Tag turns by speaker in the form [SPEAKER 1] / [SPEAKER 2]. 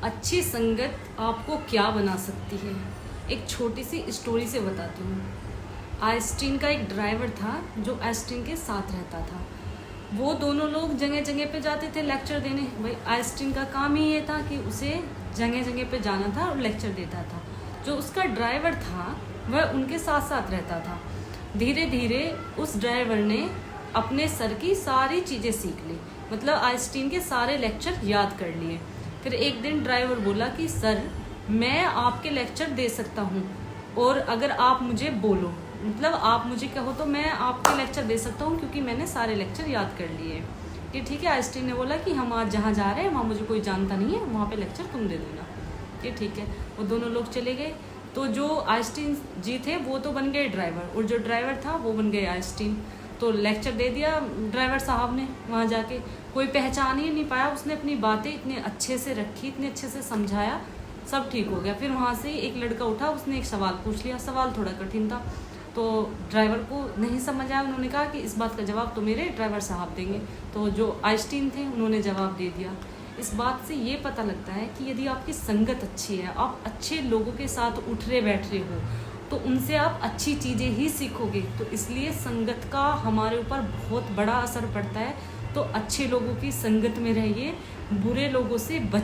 [SPEAKER 1] अच्छी संगत आपको क्या बना सकती है, एक छोटी सी स्टोरी से बताती हूँ। आइंस्टीन का एक ड्राइवर था जो आइंस्टीन के साथ रहता था। वो दोनों लोग जगह जगह पे जाते थे लेक्चर देने। भाई आइंस्टीन का काम ही ये था कि उसे जगह जगह पे जाना था और लेक्चर देता था। जो उसका ड्राइवर था वह उनके साथ साथ रहता था। धीरे धीरे उस ड्राइवर ने अपने सर की सारी चीज़ें सीख ली, मतलब आइंस्टीन के सारे लेक्चर याद कर लिए। फिर एक दिन ड्राइवर बोला कि सर, मैं आपके लेक्चर दे सकता हूँ और अगर आप मुझे बोलो, मतलब आप मुझे कहो तो मैं आपके लेक्चर दे सकता हूँ क्योंकि मैंने सारे लेक्चर याद कर लिए। कि ठीक है। आइंस्टीन ने बोला कि हम आज जहाँ जा रहे हैं वहाँ मुझे कोई जानता नहीं है, वहाँ पे लेक्चर तुम दे देना। कि ठीक है। वो दोनों लोग चले गए। तो जो आइंस्टीन जी थे वो तो बन गए ड्राइवर और जो ड्राइवर था वो बन गए आइंस्टीन। तो लेक्चर दे दिया ड्राइवर साहब ने। वहाँ जाके कोई पहचान ही नहीं पाया। उसने अपनी बातें इतने अच्छे से रखी, इतने अच्छे से समझाया, सब ठीक हो गया। फिर वहाँ से एक लड़का उठा, उसने एक सवाल पूछ लिया। सवाल थोड़ा कठिन था तो ड्राइवर को नहीं समझ आया। उन्होंने कहा कि इस बात का जवाब तो मेरे ड्राइवर साहब देंगे। तो जो आइंस्टीन थे उन्होंने जवाब दे दिया। इस बात से ये पता लगता है कि यदि आपकी संगत अच्छी है, आप अच्छे लोगों के साथ उठ रहे बैठ रहे हो, तो उनसे आप अच्छी चीज़ें ही सीखोगे। तो इसलिए संगत का हमारे ऊपर बहुत बड़ा असर पड़ता है। तो अच्छे लोगों की संगत में रहिए, बुरे लोगों से बच